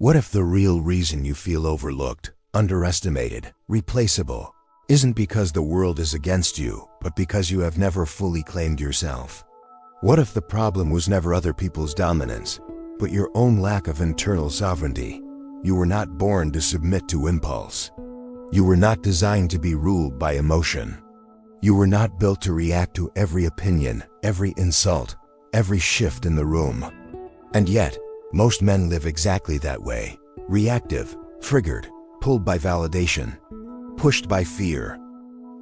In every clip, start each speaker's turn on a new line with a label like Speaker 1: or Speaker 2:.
Speaker 1: What if the real reason you feel overlooked, underestimated, replaceable, isn't because the world is against you, but because you have never fully claimed yourself? What if the problem was never other people's dominance, but your own lack of internal sovereignty? You were not born to submit to impulse. You were not designed to be ruled by emotion. You were not built to react to every opinion, every insult, every shift in the room. And yet, most men live exactly that way, reactive, triggered, pulled by validation, pushed by fear.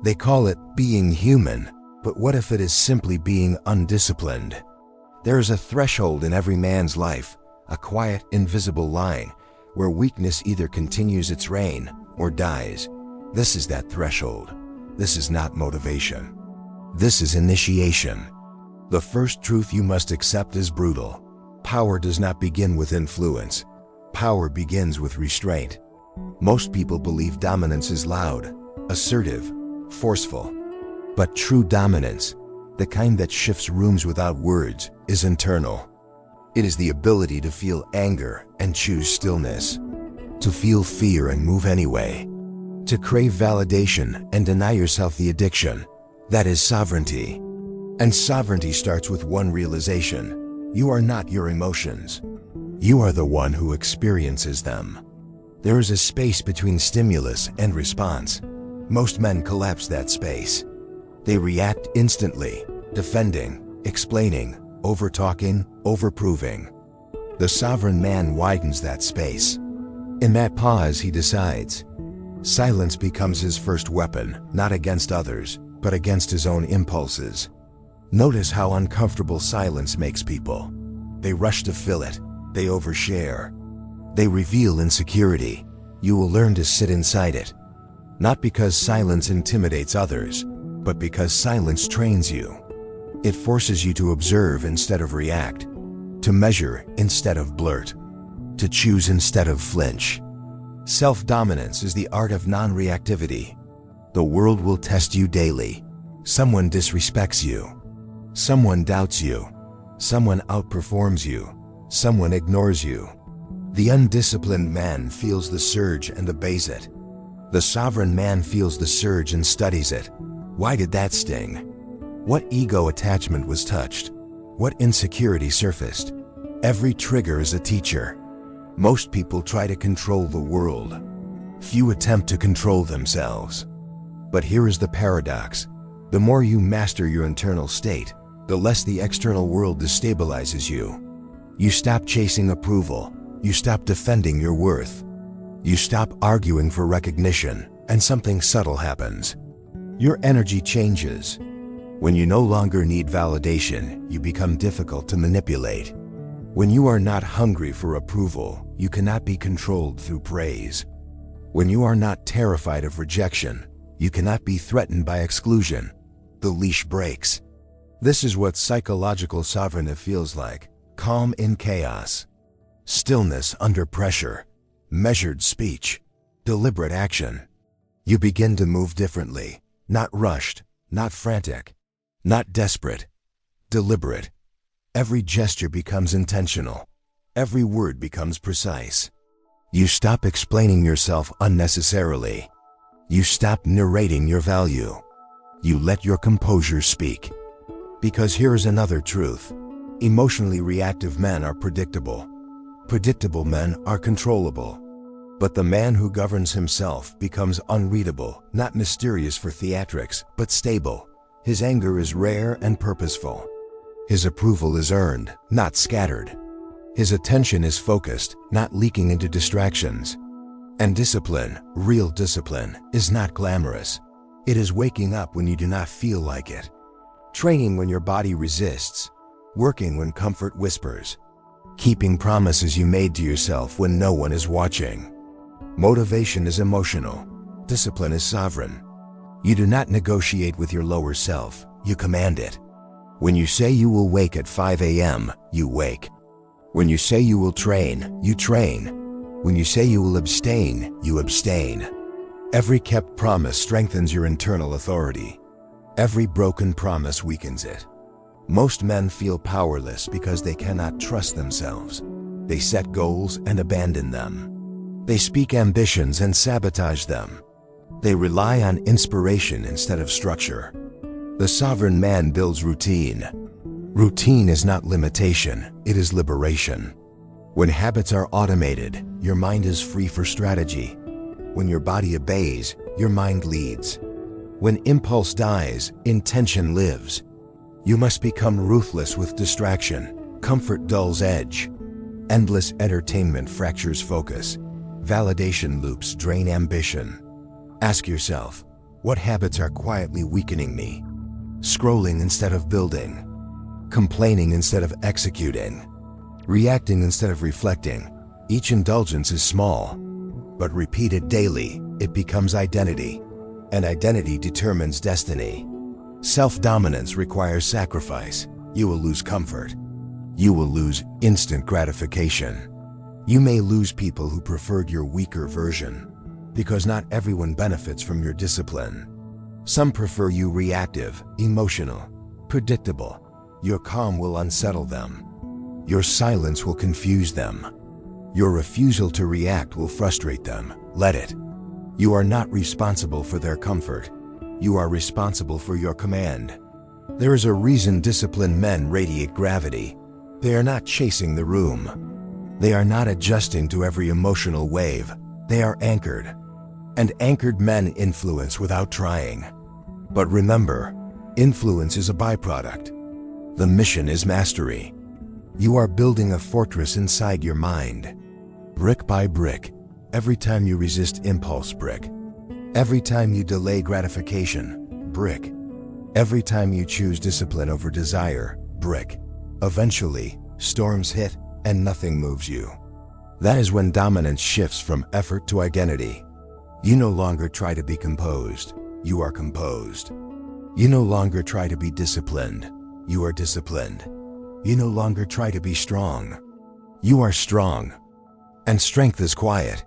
Speaker 1: They call it being human, but what if it is simply being undisciplined? There is a threshold in every man's life, a quiet, invisible line, where weakness either continues its reign or dies. This is that threshold. This is not motivation. This is initiation. The first truth you must accept is brutal. Power does not begin with influence. Power begins with restraint. Most people believe dominance is loud, assertive, forceful. But true dominance, the kind that shifts rooms without words, is internal. It is the ability to feel anger and choose stillness, to feel fear and move anyway, to crave validation and deny yourself the addiction. That is sovereignty. And sovereignty starts with one realization: you are not your emotions. You are the one who experiences them. There is a space between stimulus and response. Most men collapse that space. They react instantly, defending, explaining, over-talking, over-proving. The sovereign man widens that space. In that pause, he decides. Silence becomes his first weapon, not against others, but against his own impulses. Notice how uncomfortable silence makes people. They rush to fill it. They overshare. They reveal insecurity. You will learn to sit inside it. Not because silence intimidates others, but because silence trains you. It forces you to observe instead of react, to measure instead of blurt, to choose instead of flinch. Self-dominance is the art of non-reactivity. The world will test you daily. Someone disrespects you. Someone doubts you. Someone outperforms you. Someone ignores you. The undisciplined man feels the surge and obeys it. The sovereign man feels the surge and studies it. Why did that sting? What ego attachment was touched? What insecurity surfaced? Every trigger is a teacher. Most people try to control the world. Few attempt to control themselves. But here is the paradox. The more you master your internal state, the less the external world destabilizes you. You stop chasing approval. You stop defending your worth. You stop arguing for recognition, and something subtle happens. Your energy changes. When you no longer need validation, you become difficult to manipulate. When you are not hungry for approval, you cannot be controlled through praise. When you are not terrified of rejection, you cannot be threatened by exclusion. The leash breaks. This is what psychological sovereignty feels like: calm in chaos, stillness under pressure, measured speech, deliberate action. You begin to move differently, not rushed, not frantic, not desperate, deliberate. Every gesture becomes intentional. Every word becomes precise. You stop explaining yourself unnecessarily. You stop narrating your value. You let your composure speak. Because here is another truth. Emotionally reactive men are predictable. Predictable men are controllable. But the man who governs himself becomes unreadable, not mysterious for theatrics, but stable. His anger is rare and purposeful. His approval is earned, not scattered. His attention is focused, not leaking into distractions. And discipline, real discipline, is not glamorous. It is waking up when you do not feel like it. Training when your body resists. Working when comfort whispers. Keeping promises you made to yourself when no one is watching. Motivation is emotional. Discipline is sovereign. You do not negotiate with your lower self, you command it. When you say you will wake at 5 a.m., you wake. When you say you will train, you train. When you say you will abstain, you abstain. Every kept promise strengthens your internal authority. Every broken promise weakens it. Most men feel powerless because they cannot trust themselves. They set goals and abandon them. They speak ambitions and sabotage them. They rely on inspiration instead of structure. The sovereign man builds routine. Routine is not limitation, it is liberation. When habits are automated, your mind is free for strategy. When your body obeys, your mind leads. When impulse dies, intention lives. You must become ruthless with distraction. Comfort dulls edge. Endless entertainment fractures focus. Validation loops drain ambition. Ask yourself, what habits are quietly weakening me? Scrolling instead of building. Complaining instead of executing. Reacting instead of reflecting. Each indulgence is small, but repeated daily, it becomes identity. And identity determines destiny. Self-dominance requires sacrifice. You will lose comfort. You will lose instant gratification. You may lose people who preferred your weaker version, because not everyone benefits from your discipline. Some prefer you reactive, emotional, predictable. Your calm will unsettle them. Your silence will confuse them. Your refusal to react will frustrate them. Let it. You are not responsible for their comfort. You are responsible for your command. There is a reason disciplined men radiate gravity. They are not chasing the room. They are not adjusting to every emotional wave. They are anchored. And anchored men influence without trying. But remember, influence is a byproduct. The mission is mastery. You are building a fortress inside your mind. Brick by brick, every time you resist impulse, brick. Every time you delay gratification, brick. Every time you choose discipline over desire, brick. Eventually, storms hit and nothing moves you. That is when dominance shifts from effort to identity. You no longer try to be composed, you are composed. You no longer try to be disciplined, you are disciplined. You no longer try to be strong, you are strong. And strength is quiet.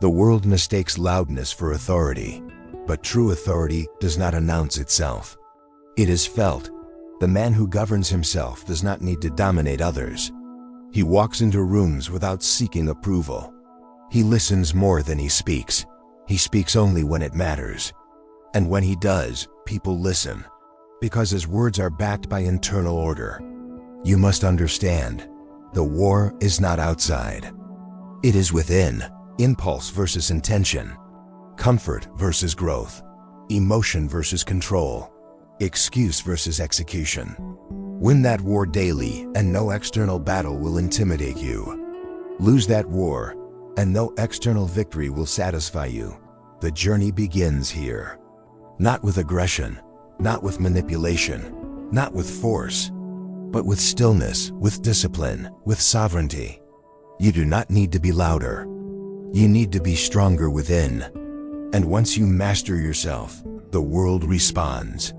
Speaker 1: The world mistakes loudness for authority, but true authority does not announce itself. It is felt. The man who governs himself does not need to dominate others. He walks into rooms without seeking approval. He listens more than he speaks. He speaks only when it matters. And when he does, people listen, because his words are backed by internal order. You must understand, the war is not outside. It is within. Impulse versus intention. Comfort versus growth. Emotion versus control. Excuse versus execution. Win that war daily and no external battle will intimidate you. Lose that war and no external victory will satisfy you. The journey begins here. Not with aggression, not with manipulation, not with force, but with stillness, with discipline, with sovereignty. You do not need to be louder. You need to be stronger within. And once you master yourself, the world responds.